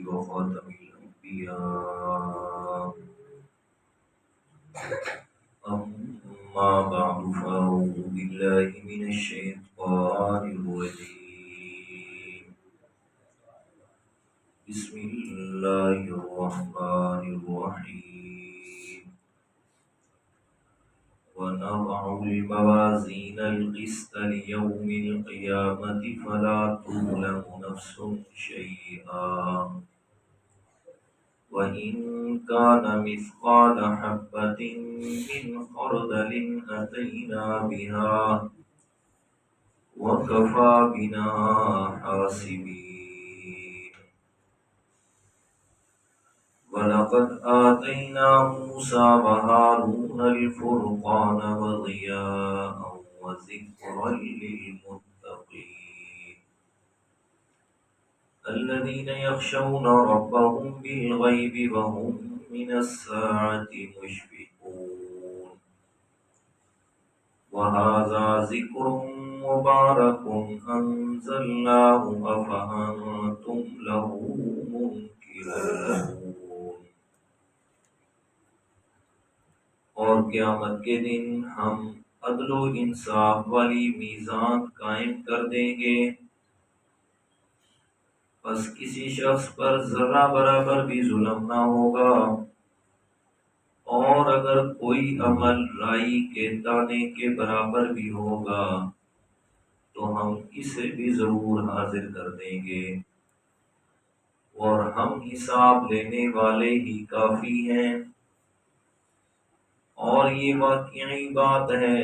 وخاتم الأنبياء. أما بعد فأعوذ بالله من الشيطان الرجيم. بسم الله الرحمن الرحيم. ونضع الموازين القسط ليوم القيامة فلا تظلم نفس شيئا وإن كان مثقال حبة من خردل أتينا بها وكفى بنا حاسبين. ولقد آتينا موسى وهارون الفرقان وضياء وذكرا للمتقين الذين يخشون ربهم بالغيب وهم من الساعة مشفقون. وهذا ذكر مبارك أنزلناه أفأنتم له منكرون. اور قیامت کے دن ہم عدل و انصاف والی میزان قائم کر دیں گے، بس کسی شخص پر ذرہ برابر بھی ظلم نہ ہوگا، اور اگر کوئی عمل رائی کے دانے کے برابر بھی ہوگا تو ہم اسے بھی ضرور حاضر کر دیں گے، اور ہم حساب لینے والے ہی کافی ہیں۔ اور یہ واقعی بات ہے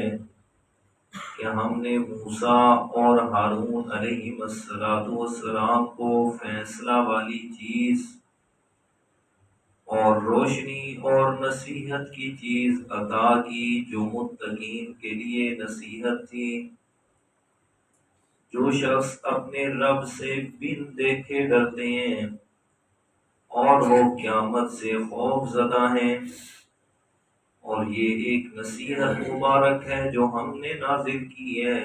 کہ ہم نے موسیٰ اور ہارون علیہ السلام کو فیصلہ والی چیز اور روشنی اور نصیحت کی چیز عطا کی، جو متقین کے لیے نصیحت تھی۔ جو شخص اپنے رب سے بن دیکھے ڈرتے ہیں اور وہ قیامت سے خوف زدہ ہیں، اور یہ ایک نصیحت مبارک ہے جو ہم نے نازل کی ہے،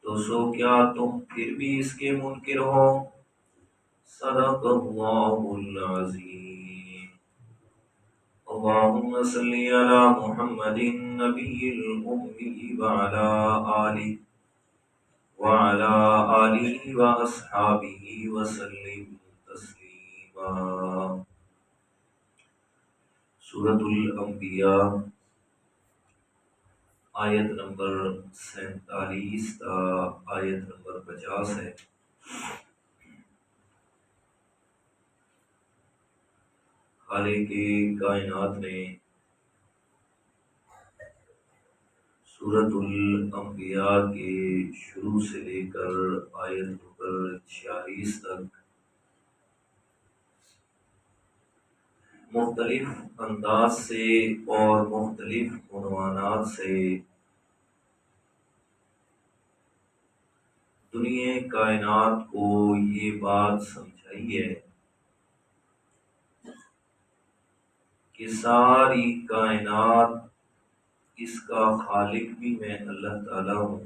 تو سو کیا تم پھر بھی اس کے منکر ہو؟ صدق اللہ العظیم۔ اللہم صلی علی محمد النبی الأمی وعلی آلہ واصحابہ وسلم تسلیما۔ سورۃ الانبیاء آیت نمبر 47 تا آیت نمبر 50 ہے۔ خالق کائنات نے سورۃ الانبیاء کے شروع سے لے کر آیت نمبر 46 تک مختلف انداز سے اور مختلف عنوانات سے دنیا کائنات کو یہ بات سمجھائی ہے کہ ساری کائنات اس کا خالق بھی میں اللہ تعالی ہوں،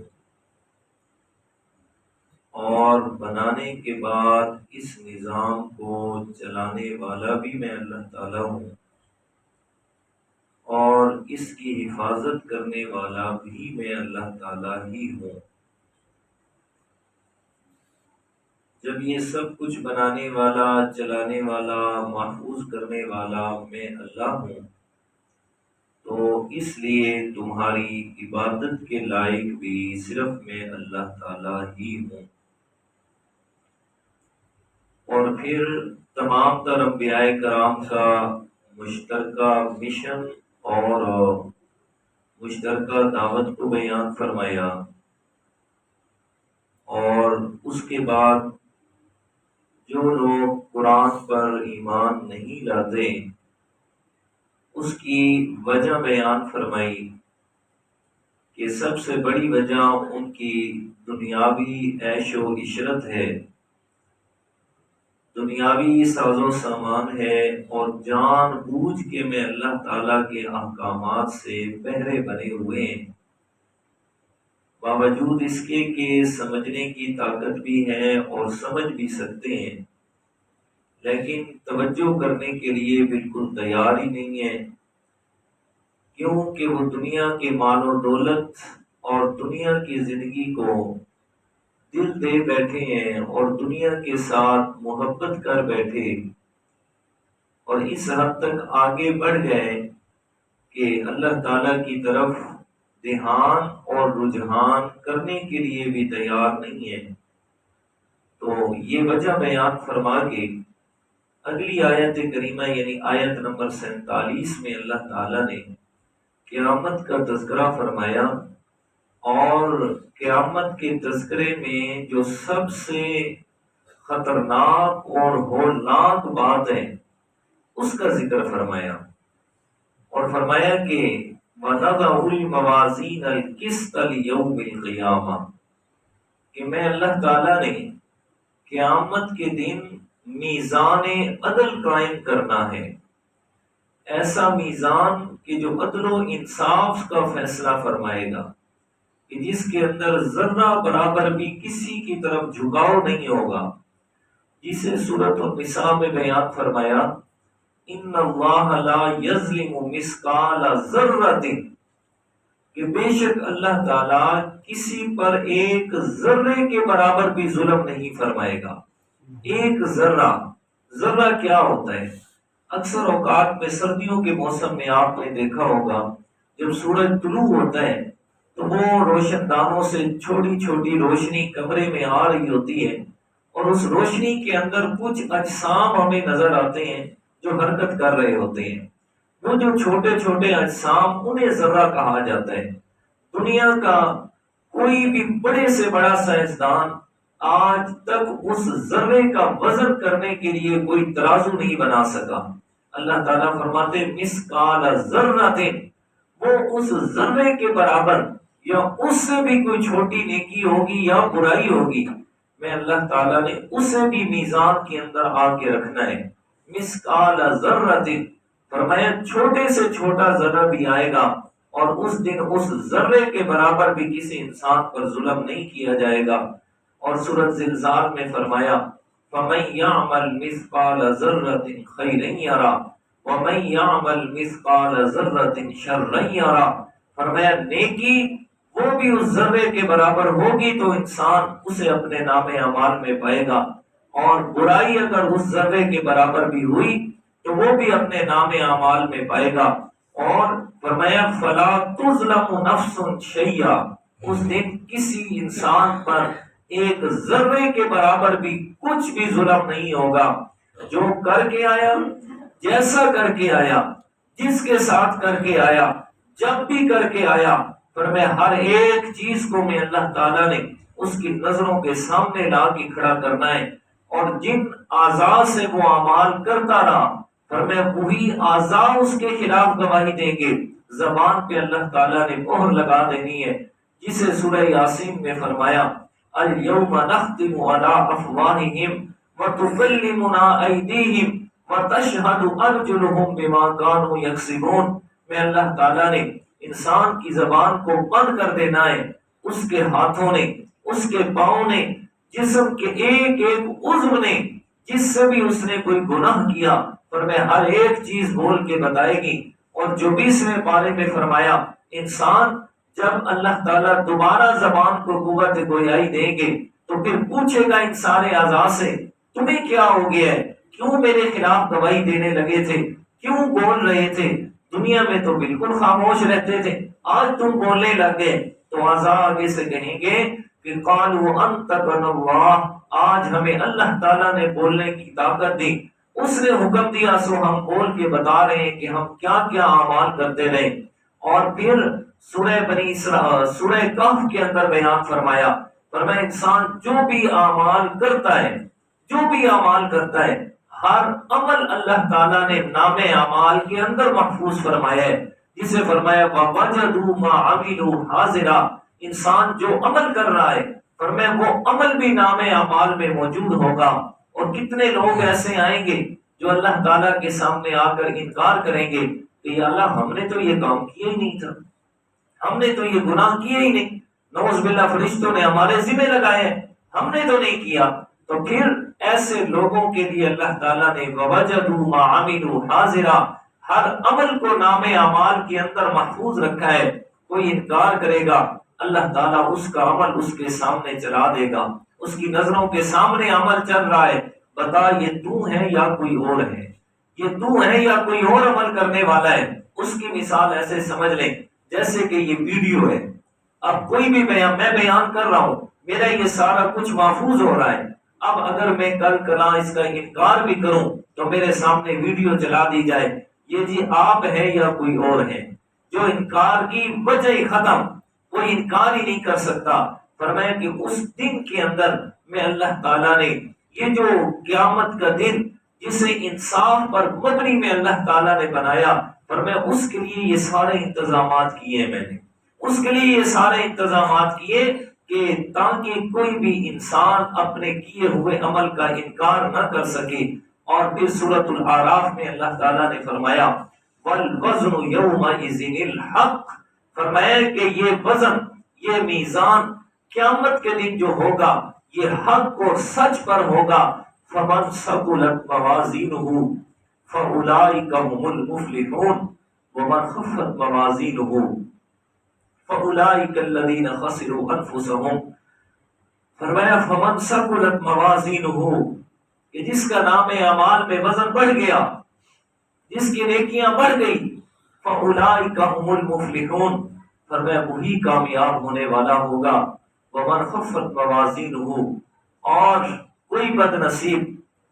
اور بنانے کے بعد اس نظام کو چلانے والا بھی میں اللہ تعالی ہوں، اور اس کی حفاظت کرنے والا بھی میں اللہ تعالی ہی ہوں۔ جب یہ سب کچھ بنانے والا، چلانے والا، محفوظ کرنے والا میں اللہ ہوں، تو اس لیے تمہاری عبادت کے لائق بھی صرف میں اللہ تعالی ہی ہوں۔ اور پھر تمام تر انبیاء کرام کا مشترکہ مشن اور مشترکہ دعوت کو بیان فرمایا، اور اس کے بعد جو لوگ قرآن پر ایمان نہیں لاتے اس کی وجہ بیان فرمائی کہ سب سے بڑی وجہ ان کی دنیاوی عیش و عشرت ہے، دنیاوی ساز و سامان ہے، اور جان بوجھ کے میں اللہ تعالیٰ کے احکامات سے بہرے بنے ہوئے ہیں، باوجود اس کے کہ سمجھنے کی طاقت بھی ہے اور سمجھ بھی سکتے ہیں، لیکن توجہ کرنے کے لیے بالکل تیار ہی نہیں ہے، کیونکہ وہ دنیا کے مال و دولت اور دنیا کی زندگی کو دل دے بیٹھے ہیں اور دنیا کے ساتھ محبت کر بیٹھے، اور اس حد تک آگے بڑھ گئے کہ اللہ تعالی کی طرف دھیان اور رجحان کرنے کے لیے بھی تیار نہیں ہے۔ تو یہ وجہ بیان فرما کے اگلی آیت کریمہ یعنی آیت نمبر 47 میں اللہ تعالی نے قیامت کا تذکرہ فرمایا، اور قیامت کے تذکرے میں جو سب سے خطرناک اور ہولناک بات ہے اس کا ذکر فرمایا، اور فرمایا کہ وَنَضَعُ الْمَوَازِينَ الْقِسْطَ لِيَوْمِ الْقِيَامَةِ، کہ میں اللہ تعالیٰ نے قیامت کے دن میزان عدل قائم کرنا ہے، ایسا میزان کہ جو عدل و انصاف کا فیصلہ فرمائے گا، کہ جس کے اندر ذرہ برابر بھی کسی کی طرف جھکاؤ نہیں ہوگا، جسے سورۃ النساء میں بیان فرمایا ان اللہ لا یظلم مثقال ذرۃ، کہ بے شک اللہ تعالی کسی پر ایک ذرے کے برابر بھی ظلم نہیں فرمائے گا۔ ایک ذرہ، ذرہ کیا ہوتا ہے؟ اکثر اوقات میں سردیوں کے موسم میں آپ نے دیکھا ہوگا جب سورج طلوع ہوتا ہے تو وہ روشن دانوں سے چھوٹی چھوٹی روشنی کمرے میں آ رہی ہوتی ہے، اور اس روشنی کے اندر کچھ اجسام ہمیں نظر آتے ہیں جو حرکت کر رہے ہوتے ہیں۔ وہ جو چھوٹے چھوٹے اجسام انہیں ذرہ کہا جاتا ہے۔ دنیا کا کوئی بھی بڑے سے بڑا سائنسدان آج تک اس ذرے کا وزن کرنے کے لیے کوئی ترازو نہیں بنا سکا۔ اللہ تعالیٰ فرماتے مثقال ذرۃ، وہ اس ذرے کے برابر یا اس سے بھی کوئی چھوٹی نیکی ہوگی یا برائی ہوگی، میں اللہ تعالیٰ نے اسے بھی میزان کے اندر آ کے رکھنا ہے۔ مثقال ذرۃ، فرمایا چھوٹے سے چھوٹا ذرہ بھی آئے گا، اور اس دن اس ذرے کے برابر بھی کسی انسان پر ظلم نہیں کیا جائے گا۔ اور سورۃ زلزال میں فرمایا فَمَن يَعْمَلْ مِثْقَالَ ذَرَّةٍ خَيْرًا يَرَهُ وَمَن يَعْمَلْ مِثْقَالَ ذَرَّةٍ شَرًّا يَرَهُ، فرمایا نیکی وہ بھی اس ذرے کے برابر ہوگی تو انسان اسے اپنے نام اعمال میں پائے گا، اور برائی اگر اس ذرے کے برابر بھی ہوئی تو وہ بھی اپنے نام اعمال میں پائے گا۔ اور فرمایا فلا تظلم نفس شیئا، اس دن کسی انسان پر ایک ذرے کے برابر بھی کچھ بھی ظلم نہیں ہوگا۔ جو کر کے آیا، جیسا کر کے آیا، جس کے ساتھ کر کے آیا، جب بھی کر کے آیا، پر میں ہر ایک چیز کو میں اللہ تعالیٰ نے اس کی نظروں کے سامنے لا کے کھڑا کرنا ہے، اور جن اعضاء سے وہ اعمال کرتا رہا، پر میں وہی اعضاء اس کے خلاف گواہی دیں گے۔ زبان پہ اللہ تعالیٰ نے مہر لگا دینی ہے، جسے سورہ یاسین میں فرمایا اليوم نختم على افواہہم وتکلمنا ایدیہم وتشہد ارجلہم بما کانوا یکسبون، میں اللہ تعالیٰ نے انسان کی زبان کو بند کر دینا ہے، اس کے ہاتھوں نے، اس کے پاؤں نے، جسم کے ایک ایک عضو نے، جس سے بھی اس نے کوئی گناہ کیا، پر میں ہر ایک چیز بول کے بتائے گی۔ اور جو 20ویں پارے میں فرمایا انسان جب اللہ تعالیٰ دوبارہ زبان کو قوت گویائی دیں گے تو پھر پوچھے گا ان سارے اعضاء سے تمہیں کیا ہو گیا ہے، کیوں میرے خلاف گواہی دینے لگے تھے، کیوں بول رہے تھے، دنیا میں تو بالکل خاموش رہتے تھے، آج تم بولنے لگ گئے۔ تو اعضاء آگے سے کہیں گے کہ قالوا انطقنا اللہ، آج ہمیں اللہ تعالیٰ نے بولنے کی طاقت دی، اس نے حکم دیا سو ہم بول کے بتا رہے ہیں کہ ہم کیا کیا اعمال کرتے رہے۔ اور پھر سورہ کہف کے اندر بیان فرمایا انسان جو بھی اعمال کرتا ہے، جو بھی اعمال کرتا ہے، ہر عمل اللہ تعالیٰ نے نام اعمال کے اندر محفوظ فرمایا ہے، جسے فرمایا وَوَجَدُوا مَا عَمِلُوا حَاضِرًا، انسان جو عمل کر رہا ہے فرمایا وہ عمل بھی نام اعمال میں موجود ہوگا۔ اور کتنے لوگ ایسے آئیں گے جو اللہ تعالیٰ کے سامنے آ کر انکار کریں گے کہ یا اللہ ہم نے تو یہ کام کیا ہی نہیں تھا، ہم نے تو یہ گناہ کیے ہی نہیں، نعوذ باللہ فرشتوں نے ہمارے ذمہ لگائے ہیں، ہم نے تو نہیں کیا۔ تو پھر ایسے لوگوں کے لیے اللہ تعالیٰ نے وَوَجَدُوا مَا عَمِلُوا حَاضِرًا، ہر عمل کو نام اعمال کے اندر محفوظ رکھا ہے۔ کوئی انکار کرے گا، اللہ تعالیٰ اس کا عمل اس کے سامنے چلا دے گا، اس کی نظروں کے سامنے عمل چل رہا ہے، بتا یہ تو ہے یا کوئی اور ہے، یہ تو ہے یا کوئی اور عمل کرنے والا ہے۔ اس کی مثال ایسے سمجھ لیں جیسے کہ یہ ویڈیو ہے، اب کوئی بھی میں بیان کر رہا ہوں، میرا یہ سارا کچھ محفوظ ہو رہا ہے۔ اب اگر میں کل کلا اس کا انکار بھی کروں تو میرے سامنے ویڈیو چلا دی جائے، یہ جی آپ ہے یا کوئی اور ہے، جو انکار کی وجہ ہی ختم، کوئی انکار ہی نہیں کر سکتا۔ فرمایا کہ اس دن کے اندر میں اللہ تعالیٰ نے یہ جو قیامت کا دن جسے انصاف پر مبنی میں اللہ تعالیٰ نے بنایا، فرمایا اس کے لیے یہ سارے انتظامات کیے، میں نے اس کے لیے یہ سارے انتظامات کیے کہ تاکہ کوئی بھی انسان اپنے کیے ہوئے عمل کا انکار نہ کر سکے۔ اور پھر سورۃ الاعراف میں اللہ تعالیٰ نے فرمایا وَالْوَزْنُ يَوْمَئِذٍ الْحَقُّ، فرمایا کہ یہ وزن، یہ میزان قیامت کے دن جو ہوگا یہ حق اور سچ پر ہوگا۔ فَمَنْ ثَقُلَتْ مَوَازِينُهُ فَأُولَئِكَ هُمُ الْمُفْلِحُونَ وَمَنْ خَفَّتْ مَوَازِينُهُ فَأُولَئِكَ الَّذِينَ خَسِرُوا أَنفُسَهُمْ، فرمایا فَمَنْ ثَقُلَتْ مَوَازِينُهُ، کہ جس کا نام اعمال میں وزن بڑھ گیا، جس کی نیکیاں بڑھ گئی، فَأُولَئِكَ هُمُ الْمُفْلِحُونَ، فرمایا وہی کامیاب ہونے والا ہوگا۔ وَمَنْ خَفَّتْ مَوَازِينُهُ، اور کوئی بد نصیب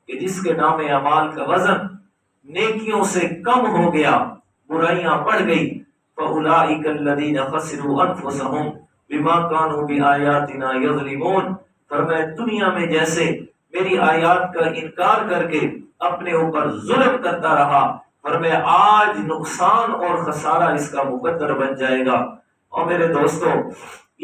کہ جس کے نام اعمال کا وزن نیکیوں سے کم ہو گیا، برائیاں بڑھ گئی، فَأُولَئِكَ الَّذِينَ خَسِرُوا أَنفُسَهُمْ بِمَا كَانُوا بِآيَاتِنَا يَظْلِمُونَ، فرمایا دنیا میں جیسے میری آیات کا انکار کر کے اپنے اوپر ظلم کرتا رہا، فرمایا آج نقصان اور خسارہ اس کا مقدر بن جائے گا۔ اور میرے دوستو،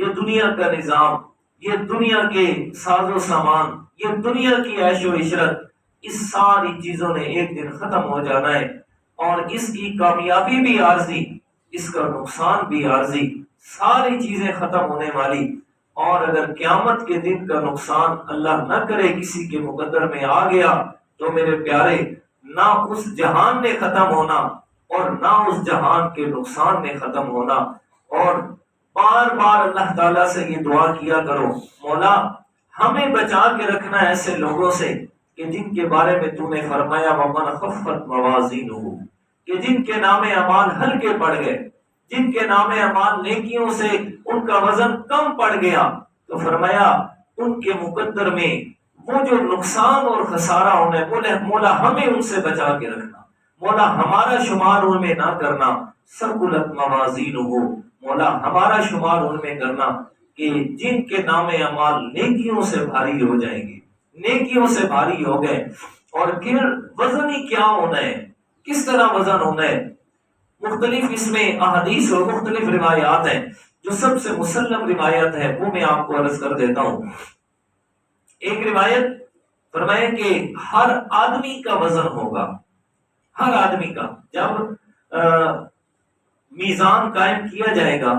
یہ دنیا کا نظام، یہ دنیا کے ساز و سامان، یہ دنیا کی عیش و عشرت، اس ساری چیزوں نے ایک دن ختم ہو جانا ہے، اور اس کی کامیابی بھی عارضی، اس کا نقصان بھی عارضی، ساری چیزیں ختم ہونے والی۔ اور اگر قیامت کے دن کا نقصان اللہ نہ کرے کسی کے مقدر میں آ گیا تو میرے پیارے، نہ اس جہان نے ختم ہونا اور نہ اس جہان کے نقصان نے ختم ہونا۔ اور بار بار اللہ تعالیٰ سے یہ دعا کیا کرو، مولا ہمیں بچا کے رکھنا ایسے لوگوں سے کہ جن کے بارے میں تو نے فرمایا وَمَنْ خَفَّتْ مَوَازِينُهُ، کہ جن کے نام اعمال ہلکے پڑ گئے، جن کے نام اعمال نیکیوں سے ان کا وزن کم پڑ گیا، تو فرمایا ان کے مقدر میں وہ جو نقصان اور خسارہ ہونا ہے، مولا ہمیں ان سے بچا کے رکھنا، مولا ہمارا شمار ان میں نہ کرنا۔ ثقلت موازینہ، مولا ہمارا شمار ان میں کرنا کہ جن کے نام اعمال نیکیوں سے بھاری ہو جائیں گے، نیکیوں سے بھاری ہو گئے۔ اور پھر وزن ہی کیا ہونا ہے، کس طرح وزن ہونا ہے، مختلف اس میں احادیث اور مختلف روایات ہیں۔ جو سب سے مسلم روایت ہے وہ میں آپ کو عرض کر دیتا ہوں۔ ایک روایت فرمایا کہ ہر آدمی کا وزن ہوگا، ہر آدمی کا، جب میزان قائم کیا جائے گا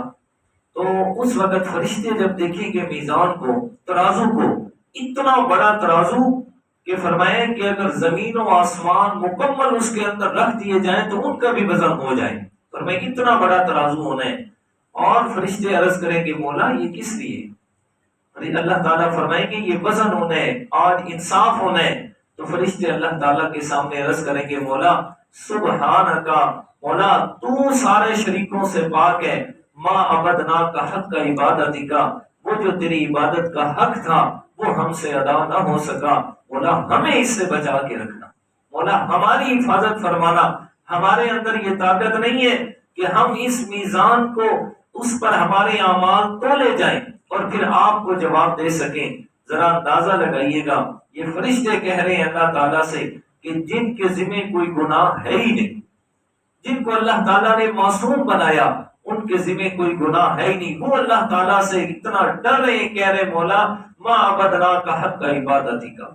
تو اس وقت فرشتے جب دیکھیں گے میزان کو، ترازو کو، اتنا بڑا ترازو کہ فرمایا کہ اگر زمین و آسمان مکمل اس کے اندر رکھ دیے جائیں تو ان کا بھی وزن ہو جائے، فرمایا اتنا بڑا ترازو ہونا ہے۔ اور فرشتے عرض کریں گے مولا یہ کس لیے؟ اللہ تعالیٰ فرمائیں گے یہ وزن ہونا ہے، آج انصاف ہونا ہے۔ تو فرشتے اللہ تعالیٰ کے سامنے عرض کریں گے مولا سبحانک، مولا تو سارے شریکوں سے پاک ہے، ما عبدنا کا حق کا عبادتی کا، وہ جو تیری عبادت کا حق تھا وہ ہم سے ادا نہ ہو سکا، مولا ہمیں اس سے بچا کے رکھنا، مولا ہماری حفاظت فرمانا۔ ہمارے اندر یہ طاقت نہیں ہے کہ ہم اس میزان کو، اس پر ہمارے اعمال تولے جائیں اور پھر آپ کو جواب دے سکیں۔ ذرا اندازہ لگائیے گا، یہ فرشتے کہہ رہے ہیں اللہ تعالیٰ سے کہ جن کے ذمہ کوئی گناہ ہے ہی نہیں، جن کو اللہ تعالیٰ نے معصوم بنایا، ان کے ذمہ کوئی گناہ ہے ہی نہیں، وہ اللہ تعالیٰ سے اتنا ڈر رہے ہیں، کہہ رہے مولا ما عبدنا کا حق کا عبادتی کا،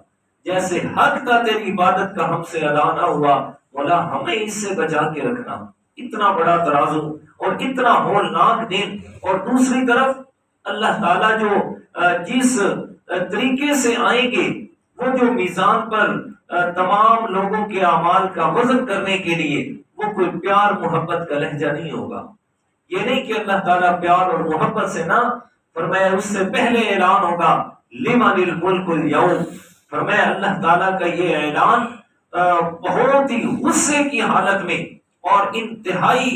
جیسے حق کا تیری عبادت کا ہم سے ادا نہ ہوا، مولا ہمیں اس سے بچا کے رکھنا۔ اتنا بڑا ترازو اور اتنا ہولناک دن، اور دوسری طرف اللہ تعالیٰ جو جس طریقے سے آئیں گے وہ جو میزان پر تمام لوگوں کے اعمال کا وزن کرنے کے لیے وہ کوئی پیار محبت کا لہجہ نہیں ہوگا. یہ نہیں کہ اللہ تعالیٰ پیار اور محبت سے نہ فرمایا، اس سے پہلے اعلان ہوگا لمن الملک اليوم. فرمایا اللہ تعالیٰ کا یہ اعلان بہت ہی غصے کی حالت میں اور انتہائی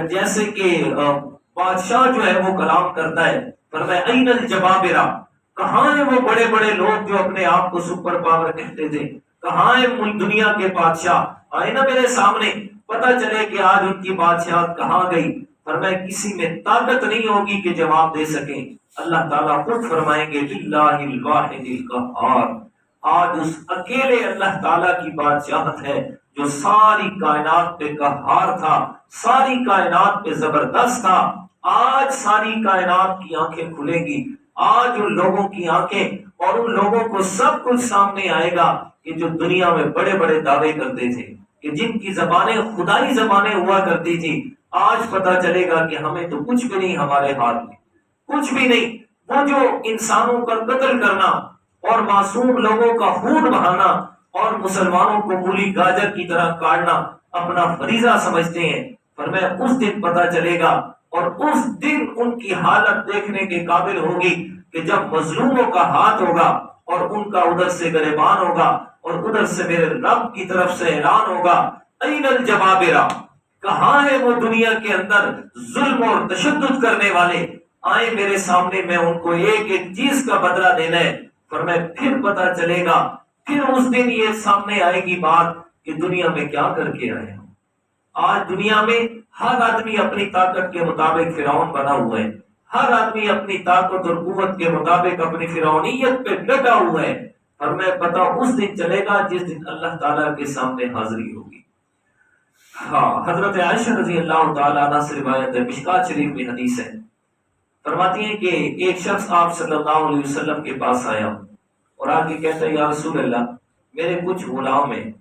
جیسے کہ بادشاہ جو ہے وہ کلام کرتا ہے. فرمایا این الجبابرہ، کہاں ہیں وہ بڑے بڑے لوگ جو اپنے آپ کو سپر پاور کہتے تھے؟ کہاں ہیں دنیا کے بادشاہ؟ آئے نا میرے سامنے، پتہ چلے کہ آج ان کی بادشاہت کہاں گئی. فرمایا کسی میں طاقت نہیں ہوگی کہ جواب دے سکیں. اللہ تعالیٰ خود فرمائیں گے للہ الواحد القہار. آج اس اکیلے اللہ تعالیٰ کی بادشاہت ہے جو ساری کائنات پہ قہار تھا، ساری کائنات پہ زبردست تھا. آج ساری کائنات کی آنکھیں کھلیں گی. آج ان لوگوں کی آنکھیں اور ان لوگوں کو سب کچھ سامنے آئے گا کہ جو دنیا میں بڑے بڑے دعوے کرتے تھے، کہ جن کی زبانیں خدائی زبانیں ہوا کرتی تھی. آج پتا چلے گا کہ ہمیں تو کچھ بھی نہیں ہمارے ہاتھ میں، کچھ بھی نہیں. وہ جو انسانوں کا قتل کرنا اور معصوم لوگوں کا خون بہانا اور مسلمانوں کو مولی گاجر کی طرح کاٹنا اپنا فریضہ سمجھتے ہیں، فرمایا اس دن پتا چلے گا. اور اس دن ان کی حالت دیکھنے کے قابل ہوگی کہ جب مظلوموں کا ہاتھ ہوگا اور ان کا ادھر سے گریبان ہوگا اور ادھر سے میرے رب کی طرف سے اعلان ہوگا این الجبابرہ، کہاں ہے وہ دنیا کے اندر ظلم اور تشدد کرنے والے؟ آئے میرے سامنے، میں ان کو ایک ایک چیز کا بدلہ دینا ہے. فرمایا پھر پتا چلے گا، پھر اس دن یہ سامنے آئے گی بات کہ دنیا میں کیا کر کے آئے. آج دنیا میں ہر آدمی اپنی طاقت کے مطابق فرعون بنا ہوا ہے. ہر آدمی اپنی طاقت اور قوت کے مطابق اپنی فرعونیت پہ ڈٹا ہوا ہے. اور میں پتا اس دن چلے گا جس دن اللہ تعالیٰ کے سامنے حاضری ہوگی. ہاں، حضرت عائشہ رضی اللہ تعالیٰ عنہ سے روایت ہے، مشکات شریف میں حدیث ہے. فرماتی ہیں کہ ایک شخص آپ صلی اللہ علیہ وسلم کے پاس آیا اور آ کے کہتا ہے یا رسول اللہ، میرے کچھ غلام ہیں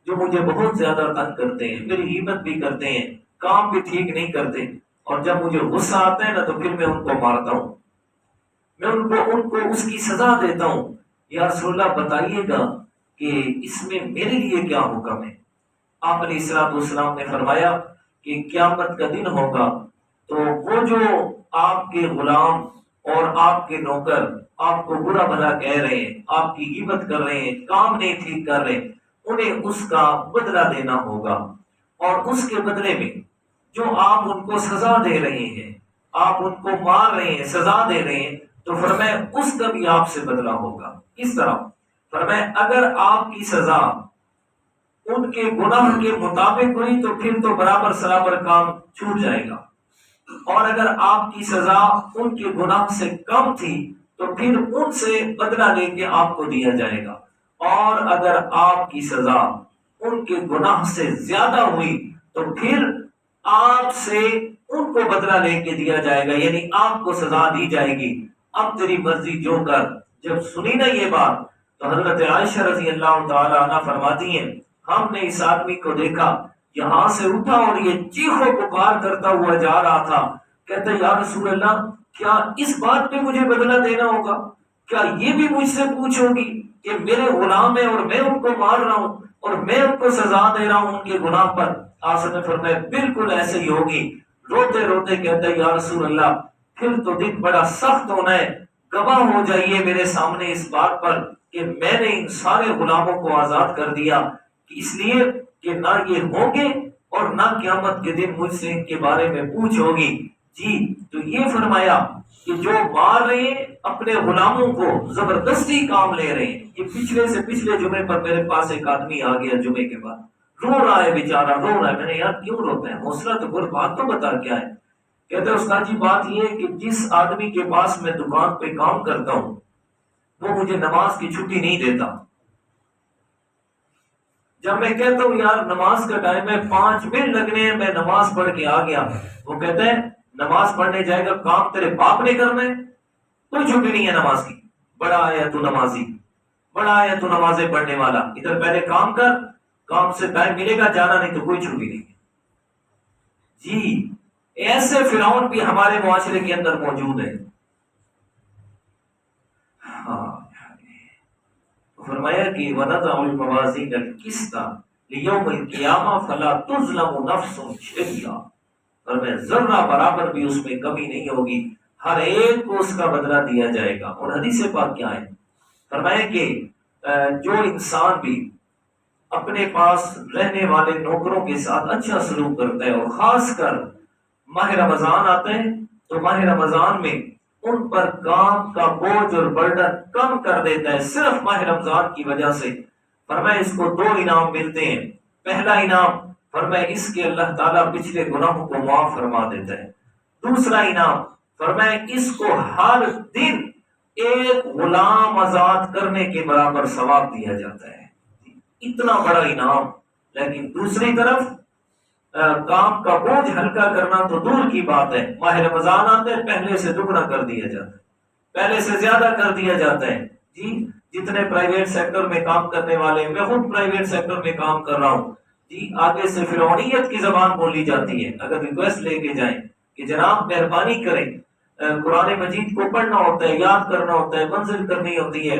جو مجھے بہت زیادہ تنگ کرتے ہیں، میری غیبت بھی کرتے ہیں، کام بھی ٹھیک نہیں کرتے، اور جب مجھے غصہ آتا ہے نا تو پھر میں ان کو مارتا ہوں، میں ان کو اس کی سزا دیتا ہوں. یا رسول اللہ بتائیے گا کہ اس میں میرے لیے کیا حکم ہے؟ آپ علیہ السلام والسلام نے فرمایا کہ قیامت کا دن ہوگا تو وہ جو آپ کے غلام اور آپ کے نوکر آپ کو برا بھلا کہہ رہے ہیں، آپ کی غیبت کر رہے ہیں، کام نہیں ٹھیک کر رہے، انہیں اس کا بدلہ دینا ہوگا. اور اس کے بدلے میں جو آپ ان کو سزا دے رہے ہیں، آپ ان کو مار رہے ہیں، سزا دے رہے ہیں، تو فرمایا اس کا بھی آپ سے بدلہ ہوگا. کس طرح؟ فرمایا اگر آپ کی سزا ان کے گناہ کے مطابق ہوئی تو پھر تو برابر سرابر کام چھوٹ جائے گا، اور اگر آپ کی سزا ان کے گناہ سے کم تھی تو پھر ان سے بدلہ لے کے آپ کو دیا جائے گا، اور اگر آپ کی سزا ان کے گناہ سے زیادہ ہوئی تو پھر آپ سے ان کو بدلہ لے کے دیا جائے گا، یعنی آپ کو سزا دی جائے گی. اب تیری مرضی جو کر. جب سنی نا یہ بات تو حضرت عائشہ رضی اللہ تعالی عنہ فرماتی ہیں ہم نے اس آدمی کو دیکھا یہاں سے اٹھا اور یہ چیخو پکار کرتا ہوا جا رہا تھا. کہتا یا رسول اللہ، کیا اس بات پہ مجھے بدلہ دینا ہوگا؟ کیا یہ بھی مجھ سے پوچھو گی کہ میرے غلام ہیں اور میں ان کو مار رہا ہوں اور میں ان کو سزا دے رہا ہوں ان کے گناہ پر؟ آپ نے فرمایا بالکل ایسے ہی ہوگی. روتے روتے کہتا ہے یا رسول اللہ، پھر تو دن بڑا سخت ہونا ہے، گواہ ہو جائیے میرے سامنے اس بات پر کہ میں نے ان سارے غلاموں کو آزاد کر دیا، اس لیے کہ نہ یہ ہوں گے اور نہ قیامت کے دن مجھ سے ان کے بارے میں پوچھ ہوگی. جی تو یہ فرمایا کہ جو مار رہے ہیں اپنے غلاموں کو، زبردستی کام لے رہے ہیں. یہ پچھلے سے پچھلے جمعے پر میرے پاس ایک آدمی آ گیا جمعے کے بعد، رو رہا ہے بیچارہ، رو رہا ہے. میں نے یار کیوں روتا ہے؟ حوصلہ تو گر، بات تو بتا کیا ہے. کہتے ہیں استاد جی بات یہ ہے کہ جس آدمی کے پاس میں دکان پہ کام کرتا ہوں وہ مجھے نماز کی چھٹی نہیں دیتا. جب میں کہتا ہوں یار نماز کا ٹائم ہے، 5 منٹ لگنے ہیں، میں نماز پڑھ کے آ گیا، وہ کہتے ہیں نماز پڑھنے جائے گا، کام تیرے باپ نے کرنا ہے، کوئی چھٹی نہیں ہے نماز کی. بڑا آیا تو نمازی، بڑا آیا تو نمازیں پڑھنے والا، ادھر پہلے کام کر، کام سے ٹائم ملے گا، جانا نہیں تو کوئی چھٹی نہیں. جی ایسے فرعون بھی ہمارے معاشرے کے اندر موجود ہیں. ہاں فرمایا کہ وَنَضَعُ الْمَوَازِينَ الْقِسْطَ لِيَوْمِ الْقِيَامَةِ فَلَا تُظْلَمُ نَفْسٌ شَيْئًا، فرمایا ذرہ برابر بھی اس میں کمی نہیں ہوگی، ہر ایک کو اس کا بدلہ دیا جائے گا۔ اور حدیث پاک کیا ہے؟ فرمایا کہ جو انسان بھی اپنے پاس رہنے والے نوکروں کے ساتھ اچھا سلوک کرتا ہے، اور خاص کر ماہ رمضان آتا ہے تو ماہ رمضان میں ان پر کام کا بوجھ اور برڈن کم کر دیتا ہے صرف ماہ رمضان کی وجہ سے، فرمایا اس کو دو انعام ملتے ہیں۔ پہلا انعام فرمایا اس کے اللہ تعالیٰ پچھلے گناہوں کو معاف فرما دیتا ہے۔ دوسرا انعام فرمایا اس کو ہر دن ایک غلام آزاد کرنے کے برابر ثواب دیا جاتا ہے۔ اتنا بڑا انعام، لیکن دوسری طرف کام کا بوجھ ہلکا کرنا تو دور کی بات ہے، ماہ رمضان آتے پہلے سے دگنا کر دیا جاتا ہے، پہلے سے زیادہ کر دیا جاتا ہے۔ جی جتنے پرائیویٹ سیکٹر میں کام کرنے والے، میں خود پرائیویٹ سیکٹر میں کام کر رہا ہوں، جی آگے سے فرعونیت کی زبان بولی جاتی ہے۔ اگر ریکویسٹ لے کے جائیں کہ جناب مہربانی کریں، قرآن مجید کو پڑھنا ہوتا ہے، یاد کرنا ہوتا ہے، منزل کرنی ہوتی ہے،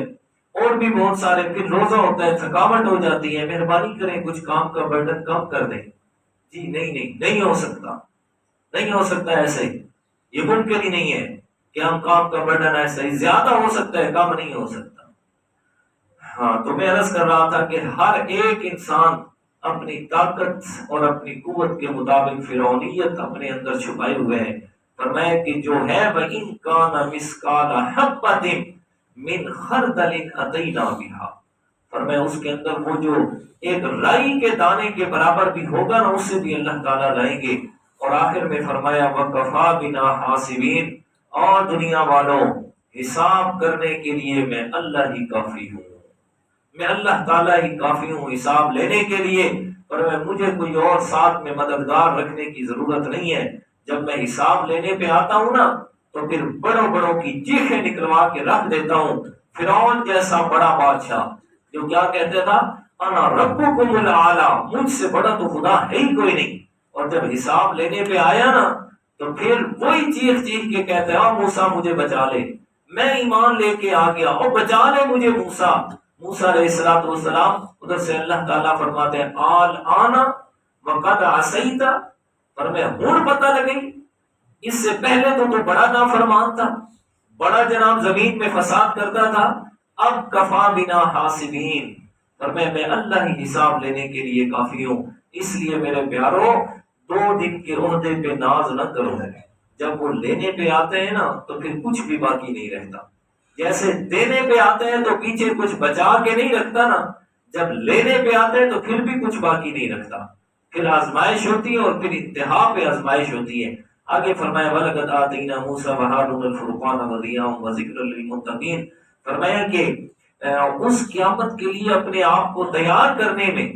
اور بھی بہت سارے، پھر روزہ ہوتا ہے، تھکاوٹ ہو جاتی ہے، مہربانی کریں کچھ کام کا برڈن کم کر دیں۔ جی نہیں ہو سکتا، نہیں ہو سکتا ایسے، یہ ممکن ہی نہیں ہے کہ ہم کام کا برڈن ایسا ہی، زیادہ ہو سکتا ہے، کم نہیں ہو سکتا۔ ہاں تو میں عرض کر رہا تھا کہ ہر ایک انسان اپنی طاقت اور اپنی قوت کے مطابق فرعونیت اپنے اندر چھپائے ہوئے ہیں۔ فرمایا کہ جو ہے وَإِن كَانَ مِثْقَالَ حَبَّةٍ مِّنْ خَرْدَلٍ أَتَيْنَا بِهَا، فرمایا اس کے اندر وہ جو ایک رائی کے دانے کے برابر بھی ہوگا نا، اس سے بھی اللہ تعالیٰ لائیں گے۔ اور آخر میں فرمایا وَكَفَى بِنَا حَاسِبِينَ، اور دنیا والوں حساب کرنے کے لیے میں اللہ ہی کافی ہوں، میں اللہ تعالیٰ ہی کافی ہوں حساب لینے کے لیے، اور مجھے کوئی اور ساتھ میں مددگار رکھنے کی ضرورت نہیں ہے۔ جب میں حساب لینے پہ آتا ہوں نا تو پھر بڑوں بڑوں کی چیخیں نکلوا کے رکھ دیتا ہوں۔ فرعون جیسا بڑا بادشاہ جو کیا کہتا تھا، انا ربکم الاعلی، مجھ سے بڑا تو خدا ہے ہی کوئی نہیں، اور جب حساب لینے پہ آیا نا تو پھر وہی چیخ کے کہتا ہے موسیٰ مجھے بچا لے، میں ایمان لے کے آ گیا اور بچا لے مجھے موسیٰ علیہ السلام۔ ادھر سے اللہ تعالیٰ فرماتے ہیں آل آنا وقد عصیت، فرمایا ہوں پتہ لگی، اس سے پہلے تو بڑا نافرمان تھا، بڑا جناب زمین میں فساد کرتا تھا، اب کفا بنا حاسبین، فرمایا میں اللہ ہی حساب لینے کے لیے کافی ہوں۔ اس لیے میرے پیارو 2 دن کے عہدے پہ ناز نہ کرو، جب وہ لینے پہ آتے ہیں نا تو پھر کچھ بھی باقی نہیں رہتا، جیسے دینے پہ آتے ہیں تو پیچھے کچھ بچا کے نہیں رکھتا نا، جب لینے پہ آتے ہیں تو پھر بھی کچھ باقی نہیں رکھتا، پھر آزمائش ہوتی ہے اور پھر انتہا پہ آزمائش ہوتی ہے۔ آگے فرمایا وَلَقَدْ آتَيْنَا مُوسَىٰ وَهَارُونَ الْفُرْقَانَ وَضِيَاءً وَذِكْرًا لِّلْمُتَّقِينَ، فرمایا کہ اس قیامت کے لیے اپنے آپ کو تیار کرنے میں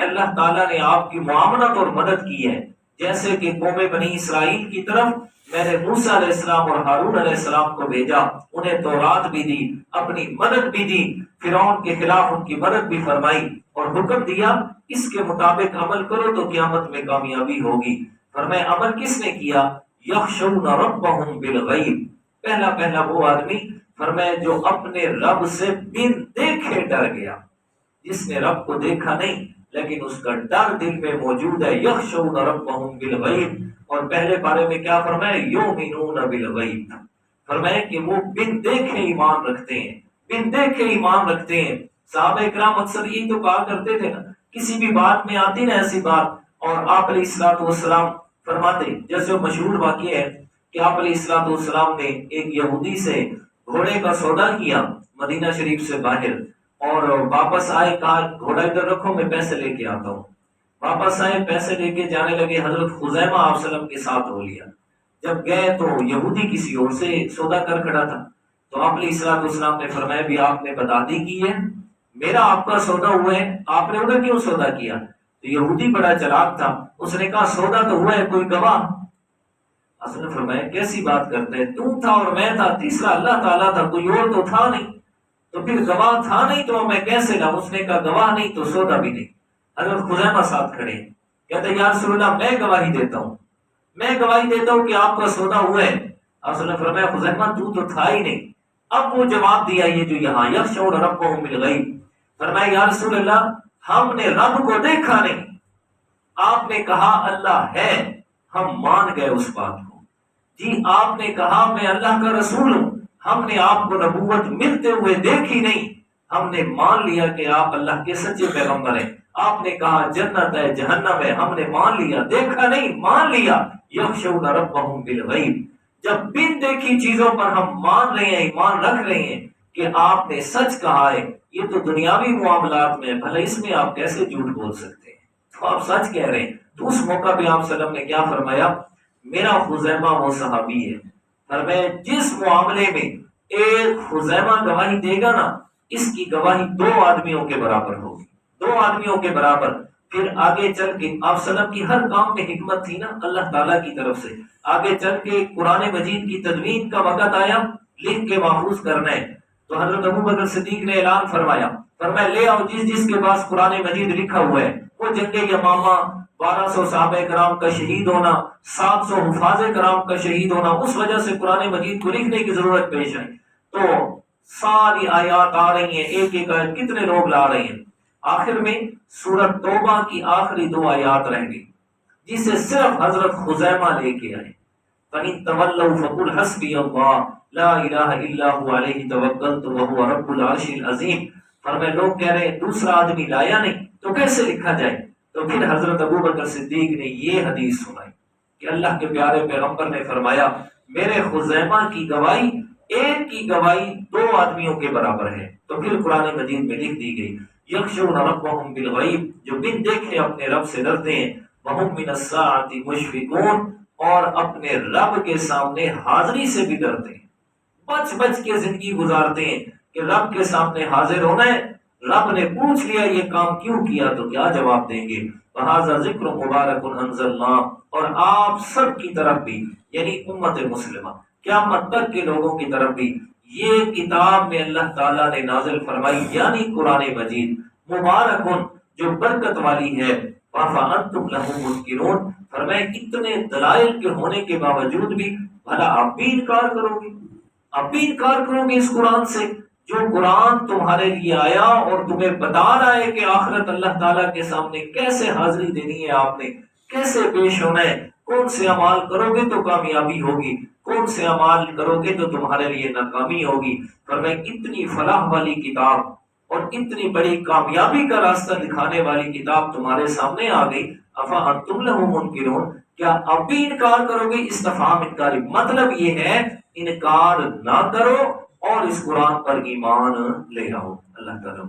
اللہ تعالیٰ نے آپ کی معاونت اور مدد کی ہے، جیسے کہ قوم بنی اسرائیل کی طرف میں نے موسیٰ علیہ السلام اور ہارون علیہ السلام کو بھیجا، انہیں تورات بھی دی، اپنی مدد بھی دی، فرعون کے خلاف ان کی مدد بھی فرمائی، اور حکم دیا اس کے مطابق عمل کرو تو قیامت میں کامیابی ہوگی۔ فرمایا عمل کس نے کیا؟ یخشون ربهم بالغیب، پہلا وہ آدمی فرمایا جو اپنے رب سے بن دیکھے ڈر گیا، جس نے رب کو دیکھا نہیں لیکن اس کا ڈر دل میں موجود ہے۔ یخشون ربهم بالغیب، اور پہلے بارے میں کیا فرمایا؟ یؤمنون بالغیب، فرمایا کہ وہ بن دیکھے ایمان رکھتے ہیں، بن دیکھے ایمان رکھتے ہیں۔ صحابہ اکرام اکثر یہی تو کہا کرتے تھے نا، کسی بھی بات میں آتی نا ایسی بات، اور آپ علیہ السلام فرماتے، جیسے وہ مشہور واقعہ ہے کہ آپ علیہ السلام نے ایک یہودی سے گھوڑے کا سودا کیا مدینہ شریف سے باہر، اور واپس آئے، کہا گھوڑا ادھر رکھو میں پیسے لے کے آتا ہوں، واپس آئے پیسے لے کے جانے لگے، حضرت خزیمہ آپ وسلم کے ساتھ ہو لیا، جب گئے تو یہودی کسی اور سے سودا کر کھڑا تھا، تو آپ علیہ السلام نے فرمایا بھی آپ نے بدعتی کی ہے، میرا آپ کا سودا ہوا ہے، آپ نے ادھر کیوں سودا کیا؟ تو یہودی بڑا چلاک تھا، اس نے کہا سودا تو ہوا ہے، کوئی گواہ؟ اس نے فرمایا کیسی بات کرتے ہیں، تو تھا اور میں تھا، تیسرا اللہ تعالیٰ تھا، کوئی اور تو تھا نہیں، تو پھر گواہ تھا نہیں تو میں کیسے لاؤں؟ اس نے کہا گواہ نہیں تو سودا بھی نہیں۔ حضرت خزیمہ ساتھ کھڑے ہیں، کہتے ہیں یا رسول اللہ میں گواہی دیتا ہوں، میں گواہی دیتا ہوں کہ آپ کا سودا ہوا ہے۔ آپ نے فرمایا خزیمہ تو تھا ہی نہیں۔ اب وہ جواب دیا یہ جو یہاں یخشون ربهم بالغیب، فرمایا یا رسول اللہ ہم نے رب کو دیکھا نہیں، آپ نے کہا اللہ ہے، ہم مان گئے اس بات کو۔ جی آپ نے کہا میں اللہ کا رسول ہوں، ہم نے آپ کو نبوت ملتے ہوئے دیکھی نہیں، ہم نے مان لیا کہ آپ اللہ کے سچے پیغمبر ہیں۔ آپ نے کہا جنت ہے جہنم ہے، ہم نے مان لیا، دیکھا نہیں مان لیا۔ یخشون ربهم بالغیب، جب بن دیکھی چیزوں پر ہم مان رہے ہیں، ایمان رکھ رہے ہیں کہ آپ نے سچ کہا ہے، یہ تو دنیاوی معاملات میں، بھلا اس میں آپ کیسے جھوٹ بول سکتے ہیں؟ تو آپ سچ کہہ رہے ہیں۔ تو اس موقع پہ آپ صلی اللہ علیہ وسلم نے کیا فرمایا؟ میرا خزیمہ وہ صحابی ہے، فرمایا جس معاملے میں ایک خزیمہ گواہی دے گا نا، اس کی گواہی 2 آدمیوں کے برابر ہوگی، 2 آدمیوں کے برابر۔ پھر آگے چل کے آپ صلی اللہ علیہ وسلم کی ہر کام میں حکمت تھی نا اللہ تعالیٰ کی طرف سے۔ آگے چل کے قرآن مجید کی تدوین کا وقت آیا، لکھ کے محفوظ کرنا ہے، تو حضرت ابوبکر صدیق نے اعلان فرمایا لے آؤ جس جس کے پاس قرآن مجید لکھا ہوا ہے۔ وہ جنگ یمامہ 1200 صحابہ کرام کا شہید ہونا، 700 حفاظ کرام کا شہید ہونا، اس وجہ سے قرآن مجید کو لکھنے کی ضرورت پیش آئی۔ تو ساری آیات آ رہی ہیں، ایک ایک آیت کتنے لوگ لا رہے ہیں۔ آخر میں سورۃ توبہ کی آخری 2 آیات رہ گئی، جسے صرف حضرت خزیمہ لے کے آئے۔ فَإِن تَوَلَّوْا فَقُلْ حَسْبِيَ اللَّهُ لَا إِلَٰهَ إِلَّا هُوَ عَلَيْهِ تَوَكَّلْتُ وَهُوَ رَبُّ الْعَرْشِ الْعَظِيمِ۔ فرمائے لوگ کہہ رہے ہیں دوسرا آدمی لایا نہیں تو کیسے لکھا جائے؟ تو پھر حضرت ابوبکر صدیق نے یہ حدیث سنائی کہ اللہ کے پیارے پیغمبر نے فرمایا میرے خزیمہ کی گواہی، ایک کی گواہی 2 آدمیوں کے برابر ہے۔ تو پھر قرآن مجید میں لکھ دی گئی یخشون ربهم بالغیب، جو بن دیکھے اپنے رب سے ڈرتے ہیں، وهم من الساعۃ مشفقون، اور اپنے رب کے سامنے حاضری سے بھی ڈرتے ہیں، بچ بچ کے زندگی گزارتے ہیں کہ رب کے سامنے حاضر ہونا ہے، رب نے پوچھ لیا یہ کام کیوں کیا تو کیا جواب دیں گے۔ وَهَذَا ذِكْرٌ مُبَارَكٌ أَنزَلْنَاهُ، اور آپ سب کی طرف بھی، یعنی امت مسلمہ قیامت تک کے لوگوں کی طرف بھی یہ کتاب میں اللہ تعالیٰ نے نازل فرمائی، یعنی قرآن مجید مبارکن، جو برکت والی ہے۔ وَفَأَنْتُمْ لَهُ مُنْكِرُونَ، فرمائے اتنے دلائل کے ہونے کے باوجود بھی بھلا آپ بھی انکار کرو گے؟ آپ بھی انکار کرو گے اس قرآن سے جو قرآن تمہارے لیے آیا اور تمہیں بتا رہا ہے کہ آخرت اللہ تعالیٰ کے سامنے کیسے حاضری دینی ہے، آپ نے کیسے پیش ہونا ہے، کون سے اعمال کرو گے تو کامیابی ہوگی، کون سے اعمال کرو گے تو تمہارے لیے ناکامی ہوگی۔ فرمائے اتنی فلاح والی کتاب اور اتنی بڑی کامیابی کا راستہ دکھانے والی کتاب تمہارے سامنے آ گئی، افانتم لہ منکرون، کیا اب بھی انکار کرو گے؟ استفہام انکاری، مطلب یہ ہے انکار نہ کرو اور اس قرآن پر ایمان لے آؤ۔ اللہ تعالیٰ